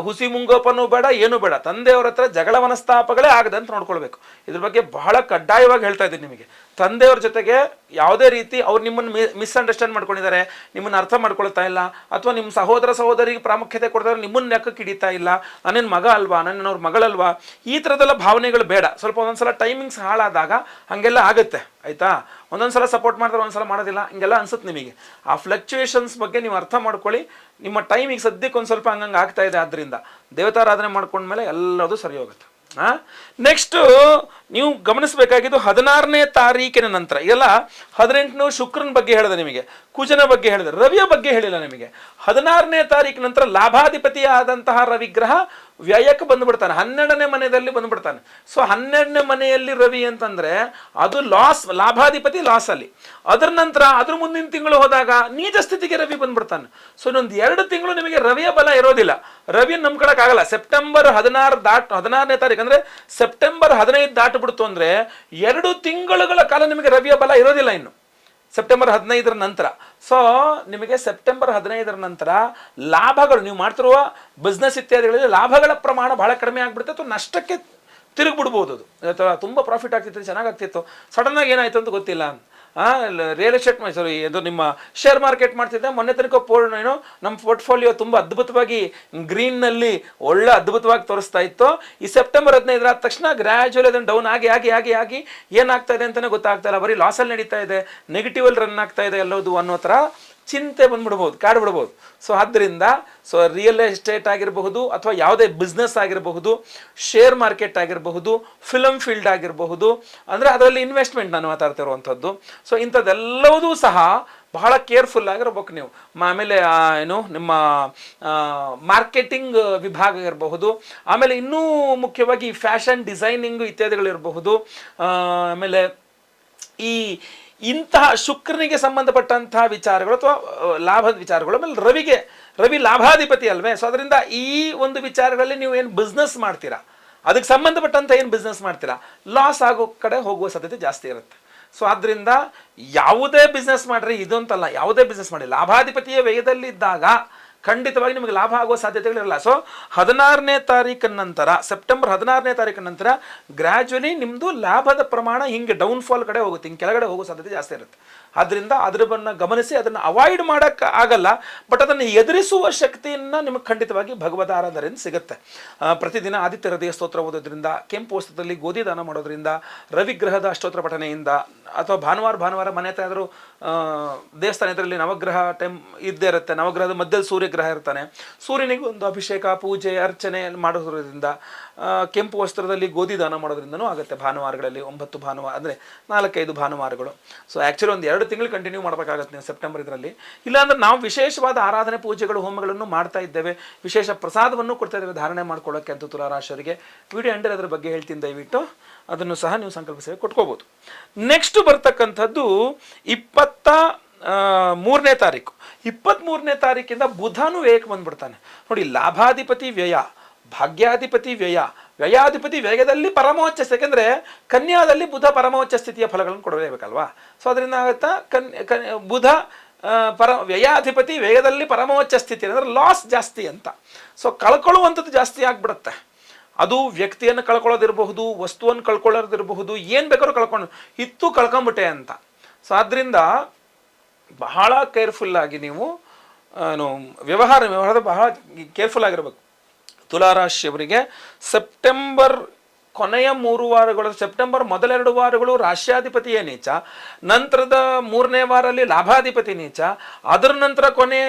ಹುಸಿ ಮುಂಗೋಪನೂ ಬೇಡ, ಏನೂ ಬೇಡ, ತಂದೆಯವ್ರ ಹತ್ರ ಜಗಳ ಮನಸ್ತಾಪಗಳೇ ಆಗದಂತ ನೋಡ್ಕೊಳ್ಬೇಕು. ಇದ್ರ ಬಗ್ಗೆ ಬಹಳ ಕಡ್ಡಾಯವಾಗಿ ಹೇಳ್ತಾ ಇದ್ದೀನಿ ನಿಮಗೆ. ತಂದೆಯವ್ರ ಜೊತೆಗೆ ಯಾವುದೇ ರೀತಿ ಅವ್ರು ನಿಮ್ಮನ್ನು ಮಿಸ್ಅಂಡರ್ಸ್ಟ್ಯಾಂಡ್ ಮಾಡ್ಕೊಂಡಿದ್ದಾರೆ, ನಿಮ್ಮನ್ನು ಅರ್ಥ ಮಾಡ್ಕೊಳ್ತಾ ಇಲ್ಲ, ಅಥವಾ ನಿಮ್ಮ ಸಹೋದರ ಸಹೋದರಿಗೆ ಪ್ರಾಮುಖ್ಯತೆ ಕೊಡ್ತಾರೆ, ನಿಮ್ಮನ್ನು ಲೆಕ್ಕಕ್ಕೆ ಹಿಡಿತಾ ಇಲ್ಲ, ನನ್ನೇನು ಮಗ ಅಲ್ವಾ, ನನ್ನವ್ರ ಮಗಳಲ್ವಾ, ಈ ಥರದ್ದೆಲ್ಲ ಭಾವನೆಗಳು ಬೇಡ. ಸ್ವಲ್ಪ ಒಂದೊಂದ್ಸಲ ಟೈಮಿಂಗ್ಸ್ ಹಾಳಾದಾಗ ಹಾಗೆಲ್ಲ ಆಗುತ್ತೆ, ಆಯಿತಾ? ಒಂದೊಂದ್ಸಲ ಸಪೋರ್ಟ್ ಮಾಡ್ತಾರೆ, ಒಂದೊಂದ್ಸಲ ಮಾಡೋದಿಲ್ಲ, ಹಿಂಗೆಲ್ಲ ಅನ್ಸುತ್ತೆ ನಿಮಗೆ. ಆ ಫ್ಲಕ್ಚುಯೇಷನ್ಸ್ ಬಗ್ಗೆ ನೀವು ಅರ್ಥ ಮಾಡ್ಕೊಳ್ಳಿ. ನಿಮ್ಮ ಟೈಮಿಗೆ ಸದ್ಯಕ್ಕೆ ಒಂದು ಸ್ವಲ್ಪ ಹಂಗಂಗೆ ಆಗ್ತಾ ಇದೆ, ಆದ್ದರಿಂದ ದೇವತಾರಾಧನೆ ಮಾಡ್ಕೊಂಡ್ಮೇಲೆ ಎಲ್ಲದೂ ಸರಿ ಹೋಗುತ್ತೆ. ನೆಕ್ಸ್ಟು ನೀವು ಗಮನಿಸಬೇಕಾಗಿದ್ದು 16ನೇ ತಾರೀಕಿನ ನಂತರ, ಎಲ್ಲ 18 ಶುಕ್ರನ ಬಗ್ಗೆ ಹೇಳಿದೆ ನಿಮಗೆ, ಕುಜನ ಬಗ್ಗೆ ಹೇಳಿದೆ, ರವಿಯ ಬಗ್ಗೆ ಹೇಳಿಲ್ಲ ನಿಮಗೆ. 16ನೇ ತಾರೀಕಿನ ನಂತರ ಲಾಭಾಧಿಪತಿಯಾದಂತಹ ರವಿಗ್ರಹ ವ್ಯಯಕ್ಕೆ ಬಂದುಬಿಡ್ತಾನೆ, 12ನೇ ಮನೆಯಲ್ಲಿ ಬಂದುಬಿಡ್ತಾನೆ. ಸೊ 12ನೇ ಮನೆಯಲ್ಲಿ ರವಿ ಅಂತಂದರೆ ಅದು ಲಾಸ್, ಲಾಭಾಧಿಪತಿ ಲಾಸಲ್ಲಿ. ಅದರ ನಂತರ ಅದ್ರ ಮುಂದಿನ ತಿಂಗಳು ಹೋದಾಗ ನೀಚ ಸ್ಥಿತಿಗೆ ರವಿ ಬಂದ್ಬಿಡ್ತಾನೆ. ಸೊ ಇನ್ನೊಂದು 2 ತಿಂಗಳು ನಿಮಗೆ ರವಿಯ ಬಲ ಇರೋದಿಲ್ಲ, ರವಿಯನ್ನು ನಂಬ್ಕೊಳಕ್ಕಾಗಲ್ಲ. ಸೆಪ್ಟೆಂಬರ್ 16ನೇ ತಾರೀಕು ಅಂದರೆ ಸೆಪ್ಟೆಂಬರ್ 15 ದಾಟಿಬಿಡ್ತು ಅಂದರೆ 2 ತಿಂಗಳುಗಳ ಕಾಲ ನಿಮಗೆ ರವಿಯ ಬಲ ಇರೋದಿಲ್ಲ ಇನ್ನು. ಸೆಪ್ಟೆಂಬರ್ 15ರ ನಂತರ. ಸೊ ನಿಮಗೆ ಸೆಪ್ಟೆಂಬರ್ 15ರ ನಂತರ ಲಾಭಗಳು, ನೀವು ಮಾಡ್ತಿರುವ ಬಿಸ್ನೆಸ್ ಇತ್ಯಾದಿಗಳಲ್ಲಿ ಲಾಭಗಳ ಪ್ರಮಾಣ ಬಹಳ ಕಡಿಮೆ ಆಗಿಬಿಡುತ್ತೆ ಅಥವಾ ನಷ್ಟಕ್ಕೆ ತಿರುಗಿಬಿಡ್ಬೋದು. ಅದು ಅಥವಾ ತುಂಬ ಪ್ರಾಫಿಟ್ ಆಗ್ತಿತ್ತು, ಚೆನ್ನಾಗಾಗ್ತಿತ್ತು, ಸಡನ್ನಾಗಿ ಏನಾಯಿತು ಅಂತ ಗೊತ್ತಿಲ್ಲ. ರಿಯಲ್ ಎಸ್ಟೇಟ್ ಸಾರಿ ಇದು ನಿಮ್ಮ ಶೇರ್ ಮಾರ್ಕೆಟ್ ಮಾಡ್ತಿದ್ದೆ, ಮೊನ್ನೆ ತನಕ ಏನೋ ನಮ್ಮ ಪೋರ್ಟ್ಫೋಲಿಯೋ ತುಂಬ ಅದ್ಭುತವಾಗಿ ಗ್ರೀನ್ನಲ್ಲಿ ಒಳ್ಳೆ ಅದ್ಭುತವಾಗಿ ತೋರಿಸ್ತಾ ಇತ್ತು. ಈ ಸೆಪ್ಟೆಂಬರ್ 15 ಆದ ತಕ್ಷಣ ಗ್ರ್ಯಾಜುವಲಿ ಅದನ್ನು ಡೌನ್ ಆಗಿ ಆಗಿ ಆಗಿ ಆಗಿ ಏನಾಗ್ತಾ ಇದೆ ಅಂತಲೇ ಗೊತ್ತಾಗ್ತಾ ಇಲ್ಲ, ಬರೀ ಲಾಸಲ್ಲಿ ನಡೀತಾ ಇದೆ, ನೆಗೆಟಿವಲ್ಲಿ ರನ್ ಆಗ್ತಾ ಇದೆ ಎಲ್ಲೋದು ಅನ್ನೋ ಥರ ಚಿಂತೆ ಬಂದ್ಬಿಡ್ಬೋದು, ಕಾಡ್ಬಿಡ್ಬೋದು. ಸೊ ಆದ್ದರಿಂದ ರಿಯಲ್ ಎಸ್ಟೇಟ್ ಆಗಿರಬಹುದು ಅಥವಾ ಯಾವುದೇ ಬಿಸ್ನೆಸ್ ಆಗಿರಬಹುದು, ಶೇರ್ ಮಾರ್ಕೆಟ್ ಆಗಿರಬಹುದು, ಫಿಲಮ್ ಫೀಲ್ಡ್ ಆಗಿರಬಹುದು, ಅಂದರೆ ಅದರಲ್ಲಿ ಇನ್ವೆಸ್ಟ್ಮೆಂಟ್ ನಾನು ಮಾತಾಡ್ತಾ ಇರುವಂಥದ್ದು. ಸೊ ಇಂಥದ್ದೆಲ್ಲವೂ ಸಹ ಬಹಳ ಕೇರ್ಫುಲ್ ಆಗಿರ್ಬೇಕು ನೀವು. ಆಮೇಲೆ ಏನು ನಿಮ್ಮ ಮಾರ್ಕೆಟಿಂಗ್ ವಿಭಾಗ ಇರಬಹುದು, ಆಮೇಲೆ ಇನ್ನೂ ಮುಖ್ಯವಾಗಿ ಫ್ಯಾಷನ್ ಡಿಸೈನಿಂಗು ಇತ್ಯಾದಿಗಳಿರಬಹುದು, ಆಮೇಲೆ ಇಂತಹ ಶುಕ್ರನಿಗೆ ಸಂಬಂಧಪಟ್ಟಂತಹ ವಿಚಾರಗಳು ಅಥವಾ ಲಾಭದ ವಿಚಾರಗಳು, ಆಮೇಲೆ ರವಿ ಲಾಭಾಧಿಪತಿ ಅಲ್ವೇ. ಸೊ ಅದರಿಂದ ಈ ಒಂದು ವಿಚಾರಗಳಲ್ಲಿ ನೀವು ಏನು ಬಿಸ್ನೆಸ್ ಮಾಡ್ತೀರಾ, ಅದಕ್ಕೆ ಸಂಬಂಧಪಟ್ಟಂಥ ಏನು ಬಿಸ್ನೆಸ್ ಮಾಡ್ತೀರಾ, ಲಾಸ್ ಆಗೋ ಕಡೆ ಹೋಗುವ ಸಾಧ್ಯತೆ ಜಾಸ್ತಿ ಇರುತ್ತೆ. ಸೊ ಆದ್ದರಿಂದ ಯಾವುದೇ ಬಿಸ್ನೆಸ್ ಮಾಡಿರಿ, ಇದು ಅಂತಲ್ಲ, ಯಾವುದೇ ಬಿಸ್ನೆಸ್ ಮಾಡಿ ಲಾಭಾಧಿಪತಿಯ ವ್ಯಯದಲ್ಲಿದ್ದಾಗ ಖಂಡಿತವಾಗಿ ನಿಮಗೆ ಲಾಭ ಆಗುವ ಸಾಧ್ಯತೆಗಳಿರಲ್ಲ. ಸೊ 16ನೇ ತಾರೀಕಿನ ನಂತರ, ಸೆಪ್ಟೆಂಬರ್ 16ನೇ ತಾರೀಕಿನ ನಂತರ ಗ್ರ್ಯಾಜುವಲಿ ನಿಮ್ಮದು ಲಾಭದ ಪ್ರಮಾಣ ಹಿಂಗೆ ಡೌನ್ಫಾಲ್ ಕಡೆ ಹೋಗುತ್ತೆ, ಹಿಂಗೆ ಕೆಳಗಡೆ ಹೋಗೋ ಸಾಧ್ಯತೆ ಜಾಸ್ತಿ ಇರುತ್ತೆ. ಆದ್ದರಿಂದ ಅದನ್ನು ಗಮನಿಸಿ, ಅದನ್ನು ಅವಾಯ್ಡ್ ಮಾಡೋಕ್ಕೆ ಆಗಲ್ಲ, ಬಟ್ ಅದನ್ನು ಎದುರಿಸುವ ಶಕ್ತಿಯನ್ನು ನಿಮಗೆ ಖಂಡಿತವಾಗಿ ಭಗವದ್ ಆರಾಧನೆಯಿಂದ ಸಿಗುತ್ತೆ. ಪ್ರತಿದಿನ ಆದಿತ್ಯ ಹೃದಯ ಸ್ತೋತ್ರ ಓದೋದ್ರಿಂದ, ಕೆಂಪು ವಸ್ತ್ರದಲ್ಲಿ ಗೋಧಿ ದಾನ ಮಾಡೋದ್ರಿಂದ, ರವಿಗ್ರಹದ ಅಷ್ಟೋತ್ರ ಪಠನೆಯಿಂದ, ಅಥವಾ ಭಾನುವಾರ ಮನೆ ಹತ್ರ ಆದರೂ ದೇವಸ್ಥಾನ ಇದರಲ್ಲಿ ನವಗ್ರಹ ಟೈಮ್ ಇದ್ದೇ ಇರುತ್ತೆ, ನವಗ್ರಹದ ಮಧ್ಯದಲ್ಲಿ ಸೂರ್ಯಗ್ರಹ ಇರ್ತಾನೆ, ಸೂರ್ಯನಿಗೆ ಒಂದು ಅಭಿಷೇಕ ಪೂಜೆ ಅರ್ಚನೆ ಮಾಡೋದ್ರಿಂದ, ಕೆಂಪು ವಸ್ತ್ರದಲ್ಲಿ ಗೋಧಿ ದಾನ ಮಾಡೋದ್ರಿಂದನೂ ಆಗುತ್ತೆ. ಭಾನುವಾರಗಳಲ್ಲಿ 9 ಭಾನುವಾರ ಅಂದರೆ 4-5 ಭಾನುವಾರಗಳು. ಸೊ ಆ್ಯಕ್ಚುಲಿ ಒಂದು 2 ತಿಂಗಳು ಕಂಟಿನ್ಯೂ ಮಾಡಬೇಕಾಗತ್ತೆ ನೀವು ಸೆಪ್ಟೆಂಬರ್ ಇದರಲ್ಲಿ. ಇಲ್ಲಾಂದ್ರೆ ನಾವು ವಿಶೇಷವಾದ ಆರಾಧನೆ ಪೂಜೆಗಳು ಹೋಮಗಳನ್ನು ಮಾಡ್ತಾ ಇದ್ದೇವೆ, ವಿಶೇಷ ಪ್ರಸಾದವನ್ನು ಕೊಡ್ತಾ ಇದ್ದೇವೆ ಧಾರಣೆ ಮಾಡ್ಕೊಳ್ಳೋಕ್ಕೆ ಅಂತ ತುಲಾರಾಶಿಯವರಿಗೆ. ವಿಡಿಯೋ ಎಂಡರ್ ಅದರ ಬಗ್ಗೆ ಹೇಳ್ತೀನಿ, ದಯವಿಟ್ಟು ಅದನ್ನು ಸಹ ನೀವು ಸಂಕಲ್ಪ ಸೇವೆ ಕೊಟ್ಕೋಬೋದು. ನೆಕ್ಸ್ಟ್ ಬರ್ತಕ್ಕಂಥದ್ದು 23ನೇ ತಾರೀಕು. 23ನೇ ತಾರೀಕಿಂದ ಬುಧನು ವ್ಯಯಕ್ಕೆ ಬಂದ್ಬಿಡ್ತಾನೆ ನೋಡಿ. ಲಾಭಾಧಿಪತಿ ವ್ಯಯ, ಭಾಗ್ಯಾಧಿಪತಿ ವ್ಯಯ, ವ್ಯಯಾಧಿಪತಿ ವ್ಯಯದಲ್ಲಿ ಪರಮೋಚ್ಚ, ಯಾಕೆಂದರೆ ಕನ್ಯಾದಲ್ಲಿ ಬುಧ ಪರಮೋಚ್ಚ ಸ್ಥಿತಿಯ ಫಲಗಳನ್ನು ಕೊಡಲೇಬೇಕಲ್ವಾ. ಸೊ ಅದರಿಂದ ಆಗುತ್ತಾ ಬುಧ ವ್ಯಯಾಧಿಪತಿ ವ್ಯಯದಲ್ಲಿ ಪರಮೋಚ್ಚ ಸ್ಥಿತಿ ಅಂದರೆ ಲಾಸ್ ಜಾಸ್ತಿ ಅಂತ. ಸೊ ಕಳ್ಕೊಳ್ಳುವಂಥದ್ದು ಜಾಸ್ತಿ ಆಗಿಬಿಡುತ್ತೆ. ಅದು ವ್ಯಕ್ತಿಯನ್ನು ಕಳ್ಕೊಳ್ಳೋದಿರಬಹುದು, ವಸ್ತುವನ್ನು ಕಳ್ಕೊಳ್ಳೋದಿರಬಹುದು, ಏನು ಬೇಕಾದ್ರೂ ಕಳ್ಕೊಂಬಿಟ್ಟೆ ಅಂತ. ಸೊ ಆದ್ದರಿಂದ ಬಹಳ ಕೇರ್ಫುಲ್ಲಾಗಿ ನೀವು ವ್ಯವಹಾರದ ಬಹಳ ಕೇರ್ಫುಲ್ ಆಗಿರಬೇಕು. ತುಲಾರಾಶಿಯವರಿಗೆ ಸೆಪ್ಟೆಂಬರ್ ಕೊನೆಯ 3 ವಾರಗಳು, ಸೆಪ್ಟೆಂಬರ್ ಮೊದಲ 2 ವಾರಗಳು ರಾಶ್ಯಾಧಿಪತಿಯ ನೀಚ, ನಂತರದ 3ನೇ ವಾರಲ್ಲಿ ಲಾಭಾಧಿಪತಿ ನೀಚ, ಅದರ ನಂತರ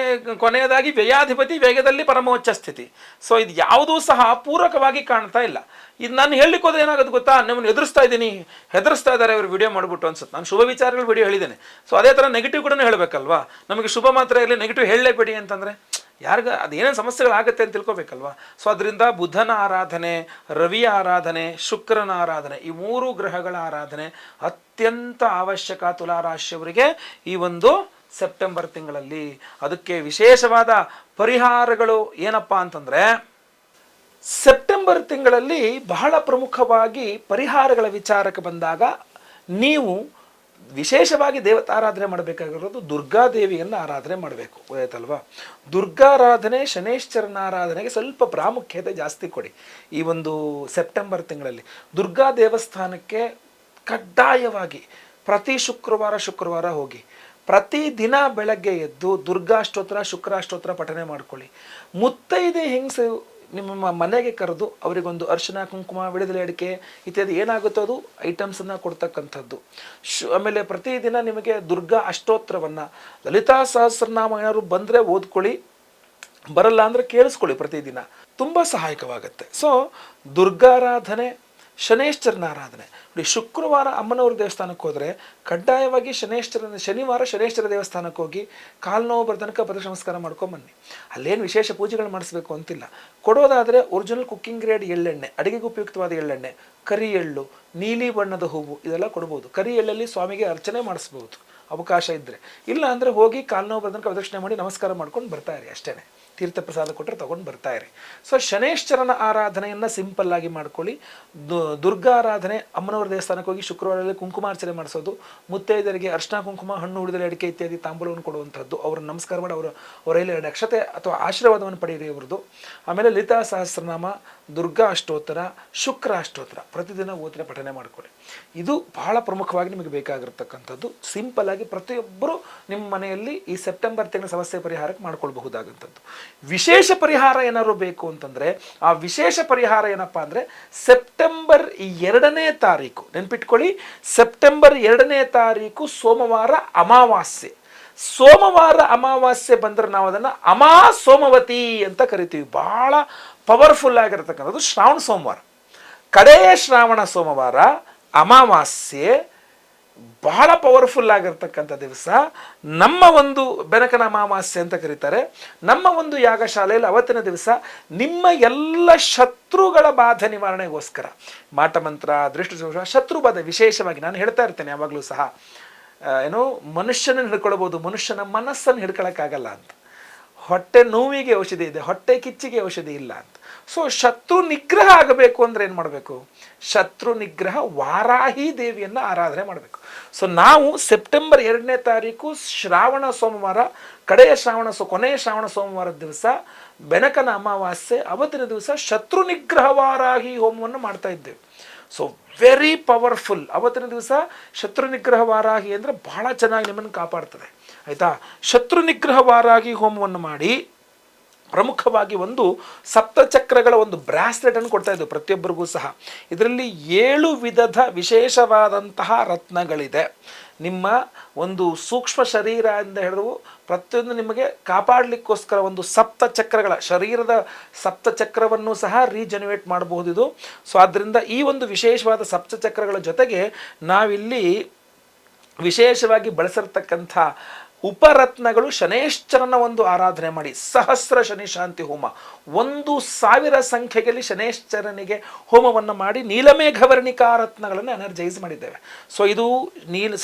ಕೊನೆಯದಾಗಿ ವ್ಯಯಾಧಿಪತಿ ವೇಗದಲ್ಲಿ ಪರಮೋಚ್ಚ ಸ್ಥಿತಿ. ಸೊ ಇದು ಯಾವುದೂ ಸಹ ಪೂರಕವಾಗಿ ಕಾಣ್ತಾ ಇಲ್ಲ. ಇದು ನಾನು ಹೇಳಲಿಕ್ಕೆ ಹೋದ್ರೆ ಏನಾಗೋದು ಗೊತ್ತಾ, ನಿಮ್ಮನ್ನು ಹೆದರಿಸ್ತಾ ಇದ್ದಾರೆ ಅವರು ವಿಡಿಯೋ ಮಾಡಿಬಿಟ್ಟು ಅನ್ಸುತ್ತೆ. ನಾನು ಶುಭ ವಿಚಾರಗಳು ವಿಡಿಯೋ ಹೇಳಿದ್ದೇನೆ. ಸೊ ಅದೇ ಥರ ನೆಗೆಟಿವ್ ಕೂಡ ಹೇಳಬೇಕಲ್ವಾ. ನಮಗೆ ಶುಭ ಮಾತ್ರ ಇರಲಿ, ನೆಗೆಟಿವ್ ಹೇಳಲೇಬೇಡಿ ಅಂತಂದರೆ ಅದೇನೇನು ಸಮಸ್ಯೆಗಳಾಗುತ್ತೆ ಅಂತ ತಿಳ್ಕೊಬೇಕಲ್ವಾ. ಸೊ ಅದರಿಂದ ಬುಧನ ಆರಾಧನೆ, ರವಿಯ ಆರಾಧನೆ, ಶುಕ್ರನ ಆರಾಧನೆ, ಈ 3 ಗ್ರಹಗಳ ಆರಾಧನೆ ಅತ್ಯಂತ ಅವಶ್ಯಕ ತುಲಾರಾಶಿಯವರಿಗೆ ಈ ಒಂದು ಸೆಪ್ಟೆಂಬರ್ ತಿಂಗಳಲ್ಲಿ. ಅದಕ್ಕೆ ವಿಶೇಷವಾದ ಪರಿಹಾರಗಳು ಏನಪ್ಪಾ ಅಂತಂದರೆ, ಸೆಪ್ಟೆಂಬರ್ ತಿಂಗಳಲ್ಲಿ ಬಹಳ ಪ್ರಮುಖವಾಗಿ ಪರಿಹಾರಗಳ ವಿಚಾರಕ್ಕೆ ಬಂದಾಗ ನೀವು ವಿಶೇಷವಾಗಿ ದೇವತಾರಾಧನೆ ಮಾಡಬೇಕಾಗಿರೋದು ದುರ್ಗಾದೇವಿಯನ್ನು ಆರಾಧನೆ ಮಾಡಬೇಕು, ಆಯ್ತಲ್ವಾ. ದುರ್ಗಾರಾಧನೆ, ಶನೇಶ್ವರನ ಆರಾಧನೆಗೆ ಸ್ವಲ್ಪ ಪ್ರಾಮುಖ್ಯತೆ ಜಾಸ್ತಿ ಕೊಡಿ ಈ ಒಂದು ಸೆಪ್ಟೆಂಬರ್ ತಿಂಗಳಲ್ಲಿ. ದುರ್ಗಾ ದೇವಸ್ಥಾನಕ್ಕೆ ಕಡ್ಡಾಯವಾಗಿ ಪ್ರತಿ ಶುಕ್ರವಾರ ಹೋಗಿ ಪ್ರತಿದಿನ ಬೆಳಗ್ಗೆ ಎದ್ದು ದುರ್ಗಾಷ್ಟೋತ್ರ, ಶುಕ್ರಾಷ್ಟೋತ್ರ ಪಠನೆ ಮಾಡ್ಕೊಳ್ಳಿ. ಮುತ್ತೈದೆ ಹೆಂಗಸು ನಿಮ್ಮ ಮನೆಗೆ ಕರೆದು ಅವರಿಗೊಂದು ಅರಿಶಿನ, ಕುಂಕುಮ, ವಿಳಿದೆಲೆ ಅಡಿಕೆ ಇತ್ಯಾದಿ ಏನಾಗುತ್ತೋ ಅದು ಐಟಮ್ಸನ್ನು ಕೊಡ್ತಕ್ಕಂಥದ್ದು. ಆಮೇಲೆ ಪ್ರತಿದಿನ ನಿಮಗೆ ದುರ್ಗಾ ಅಷ್ಟೋತ್ರವನ್ನು, ಲಲಿತಾ ಸಹಸ್ರನಾಮ ಏನಾದ್ರು ಬಂದರೆ ಓದ್ಕೊಳ್ಳಿ, ಬರಲ್ಲ ಅಂದರೆ ಕೇಳಿಸ್ಕೊಳ್ಳಿ, ಪ್ರತಿದಿನ ತುಂಬ ಸಹಾಯಕವಾಗುತ್ತೆ. ಸೊ ದುರ್ಗಾರಾಧನೆ, ಶನೇಶ್ವರನ ಆರಾಧನೆ ನೋಡಿ. ಶುಕ್ರವಾರ ಅಮ್ಮನವ್ರ ದೇವಸ್ಥಾನಕ್ಕೆ ಹೋದರೆ ಕಡ್ಡಾಯವಾಗಿ ಶನಿವಾರ ಶನೇಶ್ವರ ದೇವಸ್ಥಾನಕ್ಕೆ ಹೋಗಿ ಕಾಲು ನೋವು ಬರ್ತನಕ ಪ್ರದಕ್ಷಿಣ ನಮಸ್ಕಾರ ಮಾಡ್ಕೊಂಬನ್ನಿ. ಅಲ್ಲೇನು ವಿಶೇಷ ಪೂಜೆಗಳು ಮಾಡಿಸ್ಬೇಕು ಅಂತಿಲ್ಲ. ಕೊಡೋದಾದರೆ ಒರಿಜಿನಲ್ ಕುಕ್ಕಿಂಗ್ ಗ್ರೇಡ್ ಎಳ್ಳೆಣ್ಣೆ, ಅಡುಗೆಗೆ ಉಪಯುಕ್ತವಾದ ಎಳ್ಳೆಣ್ಣೆ, ಕರಿ ಎಳ್ಳು, ನೀಲಿ ಬಣ್ಣದ ಹೂವು ಇದೆಲ್ಲ ಕೊಡ್ಬೋದು. ಕರಿ ಎಳ್ಳಲ್ಲಿ ಸ್ವಾಮಿಗೆ ಅರ್ಚನೆ ಮಾಡಿಸ್ಬೋದು ಅವಕಾಶ ಇದ್ದರೆ. ಇಲ್ಲ ಅಂದರೆ ಹೋಗಿ ಕಾಲು ನೋವು ಬರ್ತನಕ ಪ್ರದಕ್ಷಿಣೆ ಮಾಡಿ ನಮಸ್ಕಾರ ಮಾಡ್ಕೊಂಡು ಬರ್ತಾ ಇರಿ ಅಷ್ಟೇ. ತೀರ್ಥ ಪ್ರಸಾದ ಕೊಟ್ಟರೆ ತೊಗೊಂಡು ಬರ್ತಾ ಇರಿ. ಸೊ ಶನೇಶ್ವರನ ಆರಾಧನೆಯನ್ನು ಸಿಂಪಲ್ ಆಗಿ ಮಾಡ್ಕೊಳ್ಳಿ. ದುರ್ಗಾ ಆರಾಧನೆ, ಅಮ್ಮನವರ ದೇವಸ್ಥಾನಕ್ಕೆ ಹೋಗಿ ಶುಕ್ರವಾರದಲ್ಲಿ ಕುಂಕುಮಾರ್ಚನೆ ಮಾಡಿಸೋದು, ಮುತ್ತೈದರಿಗೆ ಅರ್ಶಿನ ಕುಂಕುಮ, ಹಣ್ಣು, ಹುಡಿದರೆ, ಅಡಿಕೆ ಇತ್ಯಾದಿ ತಾಂಬೂಲವನ್ನು ಕೊಡುವಂಥದ್ದು, ಅವ್ರನ್ನ ನಮಸ್ಕಾರ ಮಾಡಿ ಅವರಲ್ಲಿ 2 ಅಕ್ಷತೆ ಅಥವಾ ಆಶೀರ್ವಾದವನ್ನು ಪಡೆಯಿರಿ ಅವ್ರದ್ದು. ಆಮೇಲೆ ಲಲಿತಾ ಸಹಸ್ರನಾಮ, ದುರ್ಗಾ ಅಷ್ಟೋತ್ತರ, ಶುಕ್ರ ಅಷ್ಟೋತ್ತರ ಪ್ರತಿದಿನ ಓದಿನ ಪಠನೆ ಮಾಡ್ಕೊಳ್ಳಿ. ಇದು ಬಹಳ ಪ್ರಮುಖವಾಗಿ ನಿಮಗೆ ಬೇಕಾಗಿರ್ತಕ್ಕಂಥದ್ದು. ಸಿಂಪಲ್ ಆಗಿ ಪ್ರತಿಯೊಬ್ಬರು ನಿಮ್ಮ ಮನೆಯಲ್ಲಿ ಈ ಸೆಪ್ಟೆಂಬರ್ ತಿಂಗಳ ಸಮಸ್ಯೆ ಪರಿಹಾರಕ್ಕೆ ಮಾಡ್ಕೊಳ್ಬಹುದಾದಂಥದ್ದು. ವಿಶೇಷ ಪರಿಹಾರ ಏನಾದ್ರು ಬೇಕು ಅಂತಂದರೆ ಆ ವಿಶೇಷ ಪರಿಹಾರ ಏನಪ್ಪ ಅಂದರೆ ಸೆಪ್ಟೆಂಬರ್ 2ನೇ ತಾರೀಕು, ನೆನ್ಪಿಟ್ಕೊಳ್ಳಿ, ಸೆಪ್ಟೆಂಬರ್ 2ನೇ ತಾರೀಕು ಸೋಮವಾರ ಅಮಾವಾಸ್ಯೆ. ಸೋಮವಾರ ಅಮಾವಾಸ್ಯೆ ಬಂದರೆ ನಾವು ಅದನ್ನು ಅಮಾ ಸೋಮವತಿ ಅಂತ ಕರಿತೀವಿ. ಬಹಳ ಪವರ್ಫುಲ್ ಆಗಿರತಕ್ಕಂಥದ್ದು ಶ್ರಾವಣ ಸೋಮವಾರ, ಕಡೆಯ ಶ್ರಾವಣ ಸೋಮವಾರ ಅಮಾವಾಸ್ಯೆ, ಬಹಳ ಪವರ್ಫುಲ್ ಆಗಿರ್ತಕ್ಕಂಥ ದಿವಸ. ನಮ್ಮ ಒಂದು ಬೆನಕನ ಅಮಾವಾಸ್ಯೆ ಅಂತ ಕರೀತಾರೆ. ನಮ್ಮ ಒಂದು ಯಾಗಶಾಲೆಯಲ್ಲಿ ಅವತ್ತಿನ ದಿವಸ ನಿಮ್ಮ ಎಲ್ಲ ಶತ್ರುಗಳ ಬಾಧೆ ನಿವಾರಣೆಗೋಸ್ಕರ ಮಾಟಮಂತ್ರ, ದೃಷ್ಟಿ, ಶತ್ರು ಬಾಧೆ ವಿಶೇಷವಾಗಿ ನಾನು ಹೇಳ್ತಾ ಇರ್ತೇನೆ ಯಾವಾಗಲೂ ಸಹ. ಏನೋ ಮನುಷ್ಯನನ್ನು ಹಿಡ್ಕೊಳ್ಬೋದು, ಮನುಷ್ಯನ ಮನಸ್ಸನ್ನು ಹಿಡ್ಕೊಳಕ್ಕಾಗಲ್ಲ ಅಂತ. ಹೊಟ್ಟೆ ನೋವಿಗೆ ಔಷಧಿ ಇದೆ, ಹೊಟ್ಟೆ ಕಿಚ್ಚಿಗೆ ಔಷಧಿ ಇಲ್ಲ ಅಂತ. ಸೊ ಶತ್ರು ನಿಗ್ರಹ ಆಗಬೇಕು ಅಂದರೆ ಏನು ಮಾಡಬೇಕು? ಶತ್ರು ನಿಗ್ರಹ ವಾರಾಹಿ ದೇವಿಯನ್ನು ಆರಾಧನೆ ಮಾಡಬೇಕು. ಸೊ ನಾವು ಸೆಪ್ಟೆಂಬರ್ 2ನೇ ತಾರೀಕು ಶ್ರಾವಣ ಸೋಮವಾರ, ಕೊನೆಯ ಶ್ರಾವಣ ಸೋಮವಾರದ ದಿವಸ ಬೆನಕನ ಅಮಾವಾಸ್ಯೆ, ಅವತ್ತಿನ ದಿವಸ ಶತ್ರು ನಿಗ್ರಹ ವಾರಾಹಿ ಹೋಮವನ್ನು ಮಾಡ್ತಾ ಇದ್ದೇವೆ. So very powerful. ಅವತ್ತಿನ ದಿವಸ ಶತ್ರು ನಿಗ್ರಹ ವಾರಾಹಿ ಅಂದರೆ ಬಹಳ ಚೆನ್ನಾಗಿ ನಿಮ್ಮನ್ನು ಕಾಪಾಡ್ತದೆ, ಆಯಿತಾ? ಶತ್ರು ನಿಗ್ರಹ ವಾರಾಹಿ ಹೋಮವನ್ನು ಮಾಡಿ ಪ್ರಮುಖವಾಗಿ ಒಂದು ಸಪ್ತಚಕ್ರಗಳ ಒಂದು ಬ್ರಾಸ್ಲೆಟನ್ನು ಕೊಡ್ತಾ ಇದ್ದೆವು ಪ್ರತಿಯೊಬ್ಬರಿಗೂ ಸಹ. ಇದರಲ್ಲಿ 7 ವಿಧದ ವಿಶೇಷವಾದಂತಹ ರತ್ನಗಳಿದೆ. ನಿಮ್ಮ ಒಂದು ಸೂಕ್ಷ್ಮ ಶರೀರ ಎಂದು ಹೇಳಿದ್ರು ಪ್ರತಿಯೊಂದು ನಿಮಗೆ ಕಾಪಾಡಲಿಕ್ಕೋಸ್ಕರ ಒಂದು ಸಪ್ತಚಕ್ರಗಳ ಶರೀರದ ಸಪ್ತಚಕ್ರವನ್ನು ಸಹ ರೀಜನರೇಟ್ ಮಾಡಬಹುದು ಇದು. ಸೊ ಆದ್ದರಿಂದ ಈ ಒಂದು ವಿಶೇಷವಾದ ಸಪ್ತಚಕ್ರಗಳ ಜೊತೆಗೆ ನಾವಿಲ್ಲಿ ವಿಶೇಷವಾಗಿ ಬಳಸಿರ್ತಕ್ಕಂಥ ಉಪರತ್ನಗಳು, ಶನೇಶ್ವರನ ಒಂದು ಆರಾಧನೆ ಮಾಡಿ ಸಹಸ್ರ ಶನಿ ಶಾಂತಿ ಹೋಮ, 1000 ಸಂಖ್ಯೆಯಲ್ಲಿ ಶನೇಶ್ವರನಿಗೆ ಹೋಮವನ್ನು ಮಾಡಿ ನೀಲಮೇಘವರ್ಣಿಕಾ ರತ್ನಗಳನ್ನು ಎನರ್ಜೈಸ್ ಮಾಡಿದ್ದೇವೆ. ಸೊ ಇದು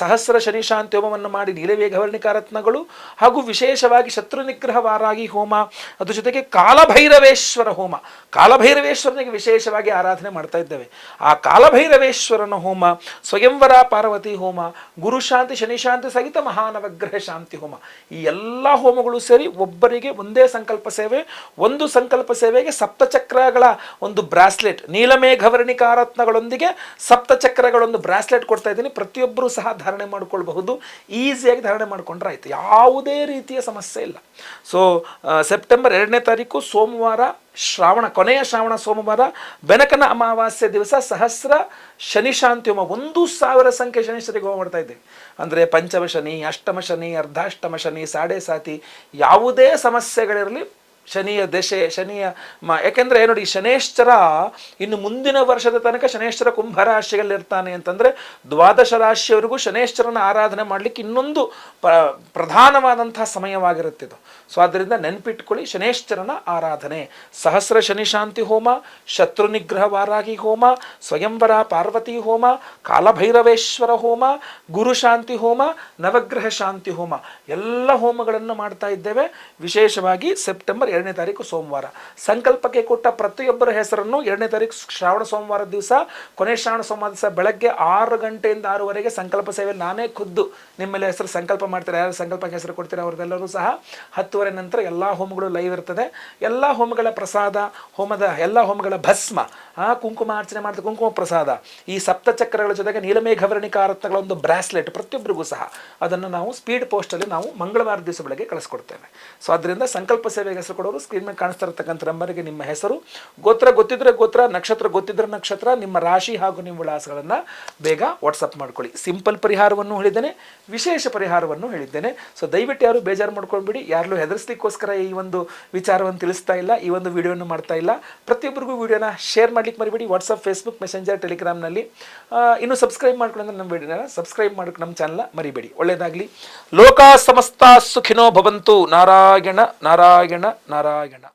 ಸಹಸ್ರ ಶನಿ ಶಾಂತಿ ಹೋಮವನ್ನು ಮಾಡಿ ನೀಲಮೇಘವರ್ಣಿಕಾ ರತ್ನಗಳು ಹಾಗೂ ವಿಶೇಷವಾಗಿ ಶತ್ರು ನಿಗ್ರಹ ವಾರಾಹಿ ಹೋಮ, ಅದ್ರ ಜೊತೆಗೆ ಕಾಲಭೈರವೇಶ್ವರ ಹೋಮ, ಕಾಲಭೈರವೇಶ್ವರನಿಗೆ ವಿಶೇಷವಾಗಿ ಆರಾಧನೆ ಮಾಡ್ತಾ ಇದ್ದೇವೆ. ಆ ಕಾಲಭೈರವೇಶ್ವರನ ಹೋಮ, ಸ್ವಯಂವರ ಪಾರ್ವತಿ ಹೋಮ, ಗುರುಶಾಂತಿ ಶನಿಶಾಂತಿ ಸಹಿತ ಮಹಾನವಗ್ರಹ ಶಾಂತಿ ಹೋಮ, ಈ ಎಲ್ಲ ಹೋಮಗಳು ಸೇರಿ ಒಬ್ಬರಿಗೆ ಒಂದೇ ಸಂಕಲ್ಪ ಸೇವೆ. ಒಂದು ಸಂಕಲ್ಪ ಸೇವೆಗೆ ಸಪ್ತಚಕ್ರಗಳ ಒಂದು ಬ್ರಾಸ್ಲೆಟ್, ನೀಲಮೇಘವರ್ಣಿಕಾ ರತ್ನಗಳೊಂದಿಗೆ ಸಪ್ತಚಕ್ರಗಳೊಂದು ಬ್ರಾಸ್ಲೆಟ್ ಕೊಡ್ತಾ ಇದ್ದೀನಿ. ಪ್ರತಿಯೊಬ್ಬರೂ ಸಹ ಧಾರಣೆ ಮಾಡಿಕೊಳ್ಬಹುದು, ಈಸಿಯಾಗಿ ಧಾರಣೆ ಮಾಡಿಕೊಂಡ್ರೆ ಆಯಿತು, ಯಾವುದೇ ರೀತಿಯ ಸಮಸ್ಯೆ ಇಲ್ಲ. ಸೊ ಸೆಪ್ಟೆಂಬರ್ 2ನೇ ತಾರೀಕು ಸೋಮವಾರ, ಕೊನೆಯ ಶ್ರಾವಣ ಸೋಮವಾರ, ಬೆನಕನ ಅಮಾವಾಸ್ಯೆ ದಿವಸ ಸಹಸ್ರ ಶನಿ ಶಾಂತಿ ಹೋಮ, 1000 ಸಂಖ್ಯೆ ಶನೀಶ್ವರಿಗೆ ಹೋಮ ಮಾಡ್ತಾ ಇದ್ದೇವೆ. ಅಂದರೆ ಪಂಚಮ ಶನಿ, ಅಷ್ಟಮ ಶನಿ, ಅರ್ಧಾಷ್ಟಮ ಶನಿ, ಸಾಡೆ ಸಾತಿ, ಯಾವುದೇ ಸಮಸ್ಯೆಗಳಿರಲಿ, ಶನಿಯ ದಶೆ, ಯಾಕೆಂದರೆ ನೋಡಿ ಶನೇಶ್ವರ ಇನ್ನು ಮುಂದಿನ ವರ್ಷದ ತನಕ ಶನೇಶ್ವರ ಕುಂಭರಾಶಿಯಲ್ಲಿರ್ತಾನೆ ಅಂತಂದರೆ 12 ರಾಶಿಯವರೆಗೂ ಶನೇಶ್ವರನ ಆರಾಧನೆ ಮಾಡಲಿಕ್ಕೆ ಇನ್ನೊಂದು ಪ್ರಧಾನವಾದಂತಹ ಸಮಯವಾಗಿರುತ್ತಿದ್ದು. ಸೊ ಆದ್ದರಿಂದ ನೆನಪಿಟ್ಕೊಳ್ಳಿ, ಶನೇಶ್ವರನ ಆರಾಧನೆ, ಸಹಸ್ರ ಶನಿ ಶಾಂತಿ ಹೋಮ, ಶತ್ರು ನಿಗ್ರಹ ವಾರಾಹಿ ಹೋಮ, ಸ್ವಯಂವರ ಪಾರ್ವತಿ ಹೋಮ, ಕಾಲಭೈರವೇಶ್ವರ ಹೋಮ, ಗುರು ಶಾಂತಿ ಹೋಮ, ನವಗ್ರಹ ಶಾಂತಿ ಹೋಮ, ಎಲ್ಲ ಹೋಮಗಳನ್ನು ಮಾಡ್ತಾ ಇದ್ದೇವೆ. ವಿಶೇಷವಾಗಿ ಸೆಪ್ಟೆಂಬರ್ 2ನೇ ತಾರೀಕು ಸೋಮವಾರ ಸಂಕಲ್ಪಕ್ಕೆ ಕೊಟ್ಟ ಪ್ರತಿಯೊಬ್ಬರ ಹೆಸರನ್ನು 2ನೇ ತಾರೀಕು ಶ್ರಾವಣ ಸೋಮವಾರದ ದಿವಸ, ಕೊನೆ ಶ್ರಾವಣ ಸೋಮವಾರ ದಿವಸ ಬೆಳಗ್ಗೆ 6 ಗಂಟೆಯಿಂದ 6 ಸಂಕಲ್ಪ ಸೇವೆಯಲ್ಲಿ ನಾನೇ ಖುದ್ದು ನಿಮ್ಮೆಲ್ಲ ಹೆಸರು ಸಂಕಲ್ಪ ಮಾಡ್ತಾರೆ. ಯಾರು ಸಂಕಲ್ಪಕ್ಕೆ ಹೆಸರು ಕೊಡ್ತೀರಾ ಅವ್ರದ್ದೆಲ್ಲರೂ ಸಹ 10:30 ನಂತರ ಎಲ್ಲ ಹೋಮಗಳು ಲೈವ್ ಇರ್ತದೆ. ಎಲ್ಲ ಹೋಮಗಳ ಪ್ರಸಾದ, ಎಲ್ಲ ಹೋಮಗಳ ಭಸ್ಮ, ಕುಂಕುಮಾರ್ಚನೆ ಮಾಡಿದ ಕುಂಕುಮ ಪ್ರಸಾದ, ಈ ಸಪ್ತಚಕ್ರಗಳ ಜೊತೆಗೆ ನೀಲಮೇಘವರ್ಣಿಕಾ ರತ್ನಗಳ ಒಂದು ಬ್ರಾಸ್ಲೆಟ್ ಪ್ರತಿಯೊಬ್ಬರಿಗೂ ಸಹ ಅದನ್ನು ನಾವು ಸ್ಪೀಡ್ ಪೋಸ್ಟಲ್ಲಿ ನಾವು ಮಂಗಳವಾರ ದಿವಸ ಬೆಳಗ್ಗೆ ಕಳಿಸ್ಕೊಡ್ತೇವೆ. ಸೊ ಅದರಿಂದ ಸಂಕಲ್ಪ ಸೇವೆಗೆ ಹೆಸರು ಕೊಡೋರು ಸ್ಕ್ರೀನ್ ಮೇಲೆ ಕಾಣಿಸ್ತಾ ಇರತಕ್ಕಂಥ ನಂಬರ್ಗೆ ನಿಮ್ಮ ಹೆಸರು, ಗೋತ್ರ ಗೊತ್ತಿದ್ರೆ ಗೋತ್ರ, ನಕ್ಷತ್ರ ಗೊತ್ತಿದ್ರೆ ನಕ್ಷತ್ರ, ನಿಮ್ಮ ರಾಶಿ ಹಾಗೂ ನಿಮ್ಮ ವಿಳಾಸಗಳನ್ನು ಬೇಗ ವಾಟ್ಸಪ್ ಮಾಡ್ಕೊಳ್ಳಿ. ಸಿಂಪಲ್ ಪರಿಹಾರವನ್ನು ಹೇಳಿದ್ದೇನೆ, ವಿಶೇಷ ಪರಿಹಾರವನ್ನು ಹೇಳಿದ್ದೇನೆ. ಸೊ ದಯವಿಟ್ಟು ಯಾರು ಬೇಜಾರು ಮಾಡ್ಕೊಂಡ್ಬಿಡಿ, ಯಾರು ಹೆದರಿಸಲಿಕ್ಕೋಸ್ಕರ ಈ ಒಂದು ವಿಚಾರವನ್ನು ತಿಳಿಸ್ತಾ ಇಲ್ಲ, ಈ ಒಂದು ವಿಡಿಯೋವನ್ನು ಮಾಡ್ತಾ ಇಲ್ಲ. ಪ್ರತಿಯೊಬ್ಬರಿಗೂ ವಿಡಿಯೋನ ಶೇರ್ ಮಾಡ್ಲಿಕ್ಕೆ ಮರಿಬೇಡಿ. ವಾಟ್ಸಪ್, ಫೇಸ್ಬುಕ್, ಮೆಸೆಂಜರ್, ಟೆಲಿಗ್ರಾಮ್ನಲ್ಲಿ ಇನ್ನು ಸಬ್ಸ್ಕ್ರೈಬ್ ಮಾಡ್ಕೊಂಡು ನಮ್ಮ ವಿಡಿಯೋನ ಸಬ್ಸ್ಕ್ರೈಬ್ ಮಾಡ್ಕೊಂಡು ನಮ್ಮ ಚಾನಲ್ನ ಮರಿಬೇಡಿ. ಒಳ್ಳೆಯದಾಗಲಿ. ಲೋಕ ಸಮಸ್ತ ಸುಖಿನೋ ಭವಂತು. ನಾರಾಯಣ ನಾರಾಯಣ ನಾರಾಯಣ.